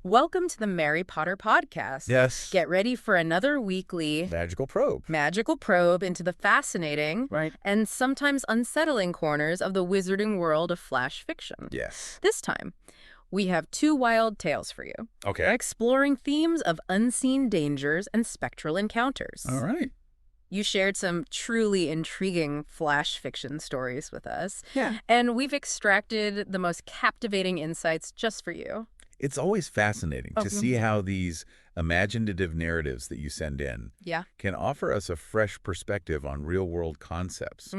Welcome to the Mary Potter podcast. Yes. Get ready for another weekly Magical probe into the fascinating Right. and sometimes unsettling corners of the wizarding world of flash fiction. Yes. This time, we have two wild tales for you, Okay. exploring themes of unseen dangers and spectral encounters. All right. You shared some truly intriguing flash fiction stories with us, Yeah. and we've extracted the most captivating insights just for you. It's always fascinating to see how these imaginative narratives that you send in Yeah. can offer us a fresh perspective on real-world concepts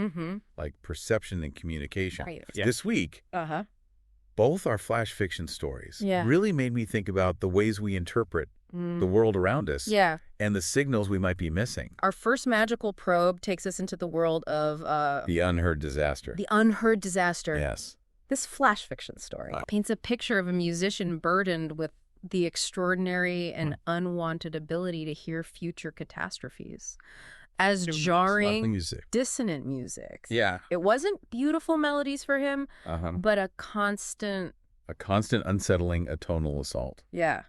like perception and communication. Right. Yeah. This week, Uh-huh. both our flash fiction stories Yeah. really made me think about the ways we interpret the world around us Yeah. and the signals we might be missing. Our first magical probe takes us into the world of The unheard disaster. the unheard disaster. Yes. This flash fiction story paints a picture of a musician burdened with the extraordinary and unwanted ability to hear future catastrophes as jarring, Music. dissonant music. Yeah. It wasn't beautiful melodies for him, Uh-huh. but a constant, A constant unsettling atonal assault. yeah.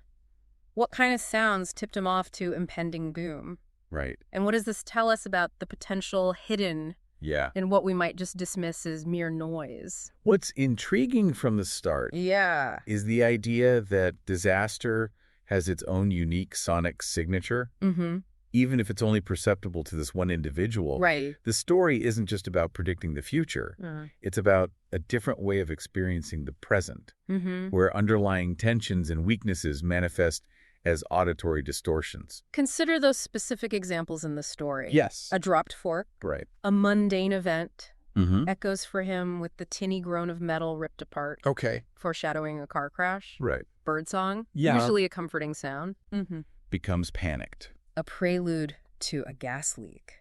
What kind of sounds tipped him off to impending doom? Right. And what does this tell us about the potential hidden Yeah. in what we might just dismiss as mere noise? What's intriguing from the start Yeah. is the idea that disaster has its own unique sonic signature, Mm-hmm. even if it's only perceptible to this one individual. Right. The story isn't just about predicting the future. It's about a different way of experiencing the present, Mm-hmm. where underlying tensions and weaknesses manifest as auditory distortions. Consider those specific examples in the story. Yes. A dropped fork, Right. a mundane event, Mm-hmm. echoes for him with the tinny groan of metal ripped apart, Okay. foreshadowing a car crash. Right. Birdsong, Yeah. usually a comforting sound. Mm-hmm. Becomes panicked. A prelude to a gas leak.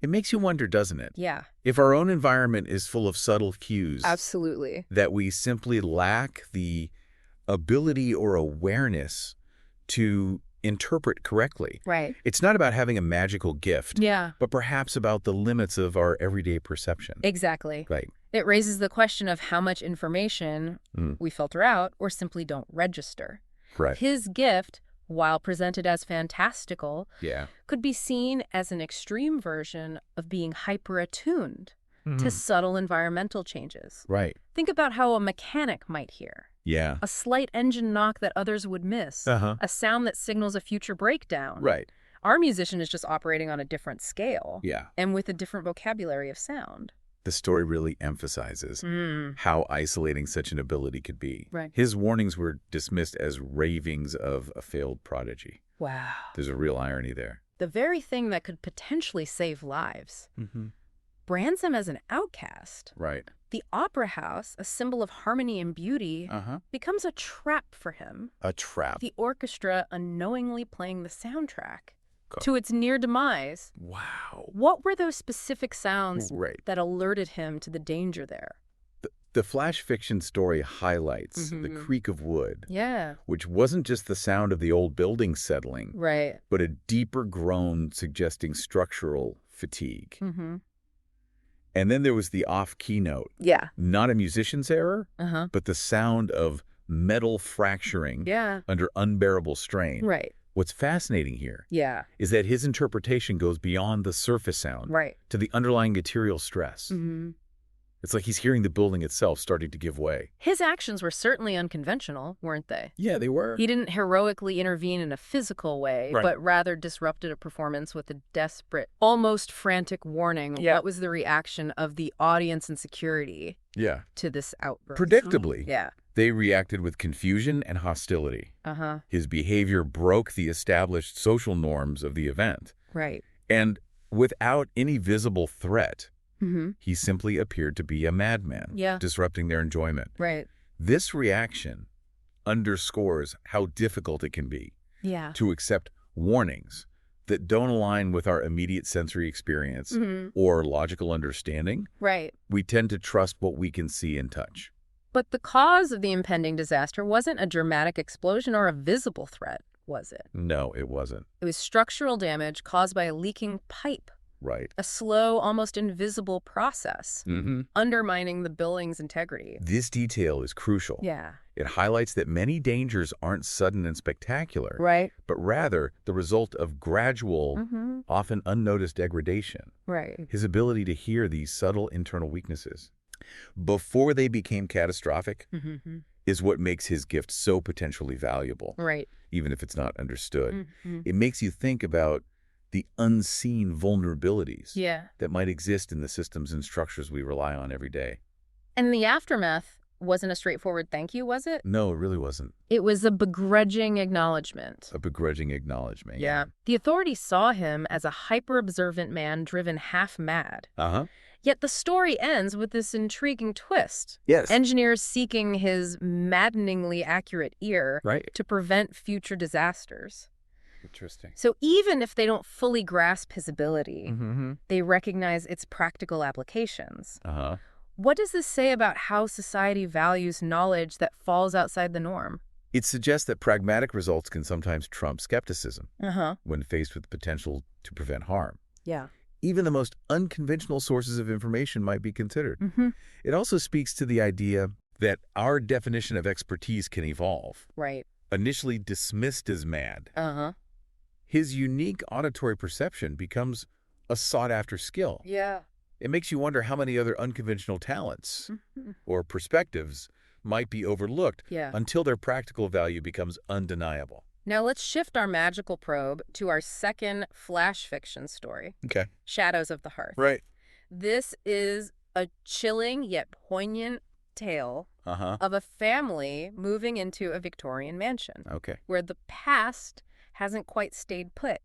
It makes you wonder, doesn't it? Yeah, If our own environment is full of subtle cues absolutely. that we simply lack the ability or awareness to interpret correctly. Right. It's not about having a magical gift, Yeah, but perhaps about the limits of our everyday perception. exactly. Right. It raises the question of how much information we filter out or simply don't register. Right. His gift, while presented as fantastical, Yeah. could be seen as an extreme version of being hyper-attuned to subtle environmental changes. Right. Think about how a mechanic might hear. Yeah. A slight engine knock that others would miss. Uh-huh. A sound that signals a future breakdown. Right. Our musician is just operating on a different scale. Yeah. And with a different vocabulary of sound. The story really emphasizes how isolating such an ability could be. Right. His warnings were dismissed as ravings of a failed prodigy. Wow. There's a real irony there. The very thing that could potentially save lives brands him as an outcast. Right. The opera house, a symbol of harmony and beauty, Uh-huh. becomes a trap for him. A trap. The orchestra unknowingly playing the soundtrack Go- to its near demise. Wow. What were those specific sounds Right. that alerted him to the danger there? The flash fiction story highlights the creak of wood, Yeah. which wasn't just the sound of the old building settling, Right. but a deeper groan suggesting structural fatigue. Mm-hmm. And then there was the off-key note. Yeah. Not a musician's error, Uh-huh. but the sound of metal fracturing Yeah. under unbearable strain. Right. What's fascinating here Yeah. is that his interpretation goes beyond the surface sound Right. to the underlying material stress. Mm-hmm. It's like he's hearing the building itself starting to give way. His actions were certainly unconventional, weren't they? Yeah, they were. He didn't heroically intervene in a physical way, Right. but rather disrupted a performance with a desperate, almost frantic warning. Yeah. What was the reaction of the audience and security Yeah. to this outburst? Predictably, Yeah. they reacted with confusion and hostility. Uh-huh. His behavior broke the established social norms of the event. Right. And without any visible threat, Mm-hmm. he simply appeared to be a madman, Yeah. disrupting their enjoyment. Right. This reaction underscores how difficult it can be Yeah. to accept warnings that don't align with our immediate sensory experience Mm-hmm. or logical understanding. Right. We tend to trust what we can see and touch. But the cause of the impending disaster wasn't a dramatic explosion or a visible threat, was it? No, it wasn't. It was structural damage caused by a leaking pipe Right. A slow, almost invisible process, undermining the building's integrity. This detail is crucial. Yeah. It highlights that many dangers aren't sudden and spectacular, Right. but rather the result of gradual, often unnoticed degradation. Right. His ability to hear these subtle internal weaknesses before they became catastrophic is what makes his gift so potentially valuable, Right. even if it's not understood. It makes you think about the unseen vulnerabilities that might exist in the systems and structures we rely on every day. And the aftermath wasn't a straightforward thank you, was it? No, it really wasn't. It was a begrudging acknowledgement. A begrudging acknowledgement. Yeah. The authorities saw him as a hyper-observant man driven half mad. Yet the story ends with this intriguing twist. Yes. Engineers seeking his maddeningly accurate ear Right. to prevent future disasters. Interesting. So even if they don't fully grasp his ability, they recognize its practical applications. What does this say about how society values knowledge that falls outside the norm? It suggests that pragmatic results can sometimes trump skepticism when faced with the potential to prevent harm. Yeah. Even the most unconventional sources of information might be considered. It also speaks to the idea that our definition of expertise can evolve. Right. Initially dismissed as mad, his unique auditory perception becomes a sought-after skill. Yeah. It makes you wonder how many other unconventional talents or perspectives might be overlooked until their practical value becomes undeniable. Now let's shift our magical probe to our second flash fiction story, Okay. Shadows of the Hearth. Right. This is a chilling yet poignant tale of a family moving into a Victorian mansion Okay. where the past hasn't quite stayed put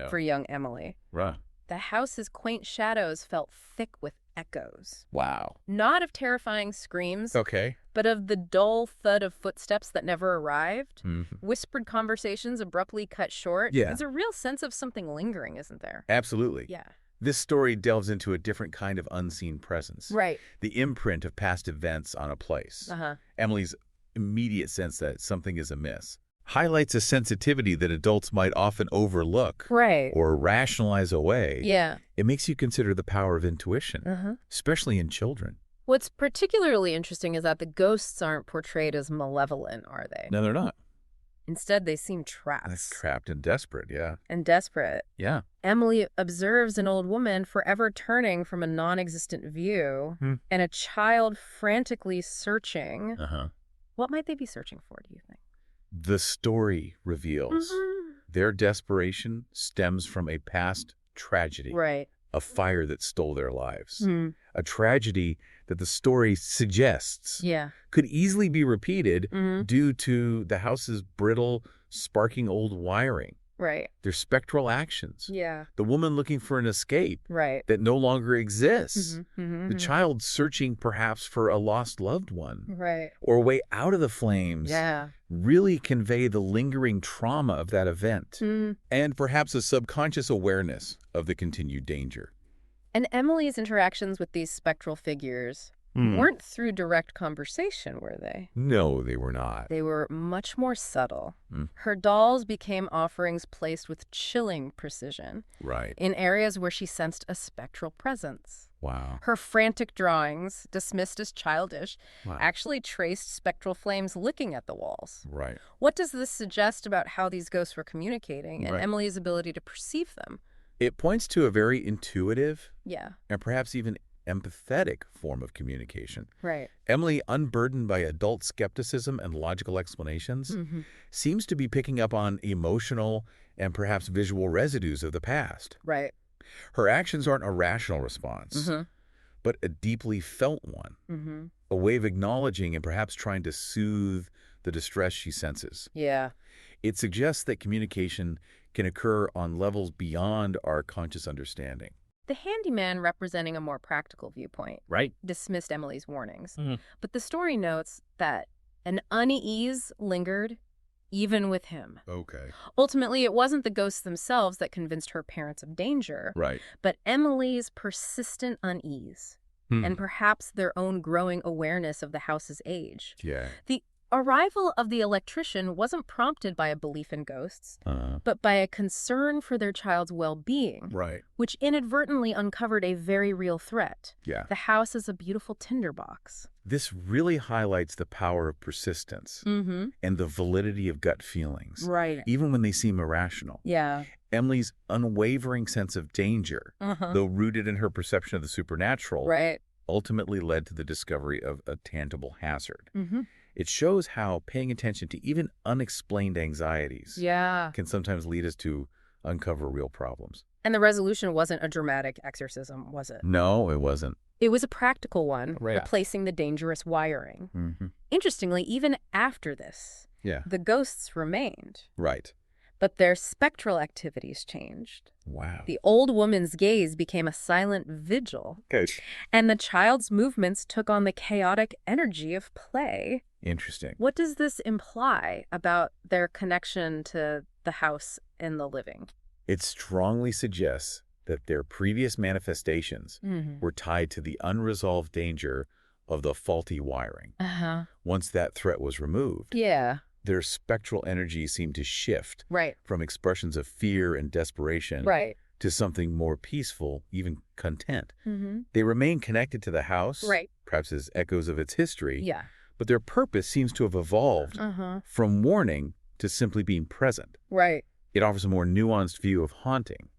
for young Emily. Right. The house's quaint shadows felt thick with echoes. Wow. Not of terrifying screams, Okay. but of the dull thud of footsteps that never arrived. Whispered conversations abruptly cut short. Yeah. There's a real sense of something lingering, isn't there? Absolutely. Yeah. This story delves into a different kind of unseen presence. Right. The imprint of past events on a place. Emily's immediate sense that something is amiss highlights a sensitivity that adults might often overlook or rationalize away. Yeah. It makes you consider the power of intuition, especially in children. What's particularly interesting is that the ghosts aren't portrayed as malevolent, are they? No, they're not. Instead, they seem trapped. Trapped and desperate, yeah. And desperate. Yeah. Emily observes an old woman forever turning from a non-existent view and a child frantically searching. What might they be searching for, do you think? The story reveals their desperation stems from a past tragedy. Right. A fire that stole their lives. A tragedy that the story suggests could easily be repeated due to the house's brittle, sparking old wiring. Right. Their spectral actions. Yeah. The woman looking for an escape that no longer exists. The child searching perhaps for a lost loved one. Right. Or a way out of the flames. Yeah. Really convey the lingering trauma of that event. And perhaps a subconscious awareness of the continued danger. And Emily's interactions with these spectral figures weren't through direct conversation, were they? No, they were not. They were much more subtle. Her dolls became offerings placed with chilling precision. Right. In areas where she sensed a spectral presence. Wow. Her frantic drawings, dismissed as childish, actually traced spectral flames licking at the walls. Right. What does this suggest about how these ghosts were communicating and Emily's ability to perceive them? It points to a very intuitive and perhaps even empathetic form of communication. Right. Emily, unburdened by adult skepticism and logical explanations, seems to be picking up on emotional and perhaps visual residues of the past. Right. Her actions aren't a rational response, but a deeply felt one. A way of acknowledging and perhaps trying to soothe the distress she senses. Yeah. It suggests that communication can occur on levels beyond our conscious understanding. The handyman, representing a more practical viewpoint, Right. dismissed Emily's warnings. But the story notes that an unease lingered even with him. Okay. Ultimately, it wasn't the ghosts themselves that convinced her parents of danger, Right. but Emily's persistent unease and perhaps their own growing awareness of the house's age. Yeah. The arrival of the electrician wasn't prompted by a belief in ghosts, but by a concern for their child's well-being, right, which inadvertently uncovered a very real threat. Yeah. The house is a beautiful tinderbox. This really highlights the power of persistence and the validity of gut feelings, Right. even when they seem irrational. Yeah. Emily's unwavering sense of danger, though rooted in her perception of the supernatural, Right. ultimately led to the discovery of a tangible hazard. It shows how paying attention to even unexplained anxieties can sometimes lead us to uncover real problems. And the resolution wasn't a dramatic exorcism, was it? No, it wasn't. It was a practical one, Right. replacing the dangerous wiring. Interestingly, even after this, the ghosts remained. Right. But their spectral activities changed. Wow. The old woman's gaze became a silent vigil, and the child's movements took on the chaotic energy of play. Interesting. What does this imply about their connection to the house and the living? It strongly suggests that their previous manifestations were tied to the unresolved danger of the faulty wiring. Once that threat was removed, their spectral energy seemed to shift from expressions of fear and desperation to something more peaceful, even content. They remain connected to the house, perhaps as echoes of its history, but their purpose seems to have evolved from warning to simply being present. It offers a more nuanced view of haunting,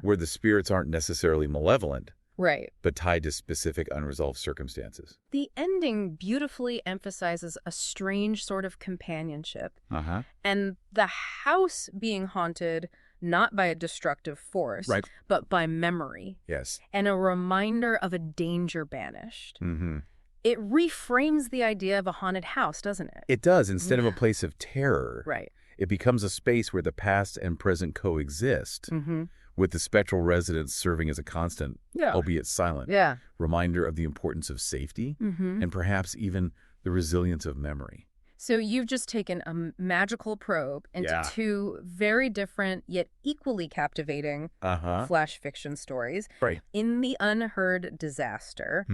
where the spirits aren't necessarily malevolent, but tied to specific unresolved circumstances. The ending beautifully emphasizes a strange sort of companionship, and the house being haunted not by a destructive force, but by memory, and a reminder of a danger banished. It reframes the idea of a haunted house, doesn't it? It does. Instead of a place of terror, Right. it becomes a space where the past and present coexist, with the spectral residence serving as a constant, albeit silent, reminder of the importance of safety and perhaps even the resilience of memory. So you've just taken a magical probe into two very different yet equally captivating flash fiction stories. In The Unheard Disaster,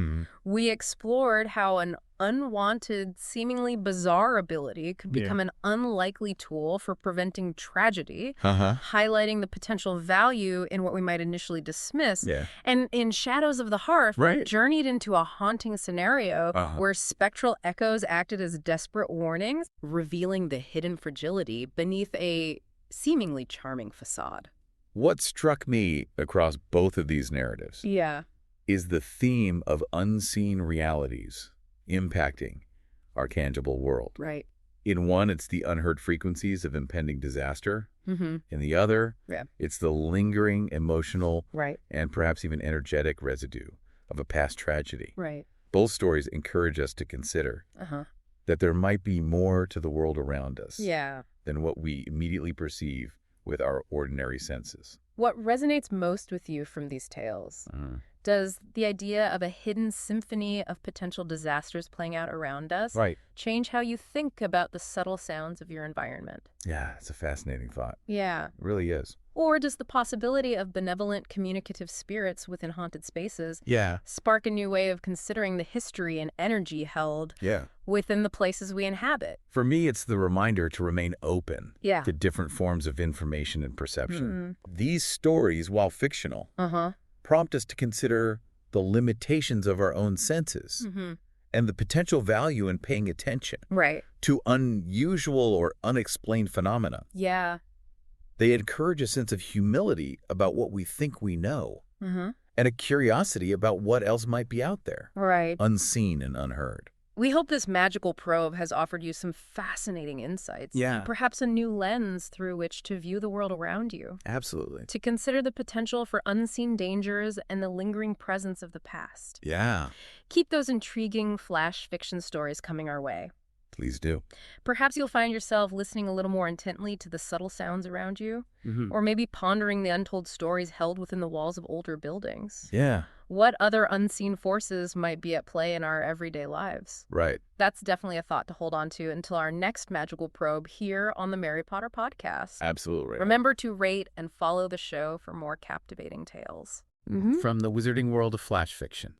we explored how an unwanted, seemingly bizarre ability could become an unlikely tool for preventing tragedy, highlighting the potential value in what we might initially dismiss. And in Shadows of the Hearth, journeyed into a haunting scenario where spectral echoes acted as desperate warnings, revealing the hidden fragility beneath a seemingly charming facade. What struck me across both of these narratives is the theme of unseen realities impacting our tangible world. In one, it's the unheard frequencies of impending disaster. In the other, it's the lingering emotional and perhaps even energetic residue of a past tragedy. Both stories encourage us to consider that there might be more to the world around us than what we immediately perceive with our ordinary senses. What resonates most with you from these tales? Does the idea of a hidden symphony of potential disasters playing out around us change how you think about the subtle sounds of your environment? Yeah, it's a fascinating thought. It really is. Or does the possibility of benevolent communicative spirits within haunted spaces spark a new way of considering the history and energy held within the places we inhabit? For me, it's the reminder to remain open to different forms of information and perception. These stories, while fictional, prompt us to consider the limitations of our own senses and the potential value in paying attention to unusual or unexplained phenomena. They encourage a sense of humility about what we think we know and a curiosity about what else might be out there, unseen and unheard. We hope this magical probe has offered you some fascinating insights. Perhaps a new lens through which to view the world around you. Absolutely. To consider the potential for unseen dangers and the lingering presence of the past. Keep those intriguing flash fiction stories coming our way. Please do. Perhaps you'll find yourself listening a little more intently to the subtle sounds around you, or maybe pondering the untold stories held within the walls of older buildings. What other unseen forces might be at play in our everyday lives? That's definitely a thought to hold on to until our next magical probe here on the Mary Potter Podcast. Absolutely. Remember to rate and follow the show for more captivating tales. From the wizarding world of flash fiction.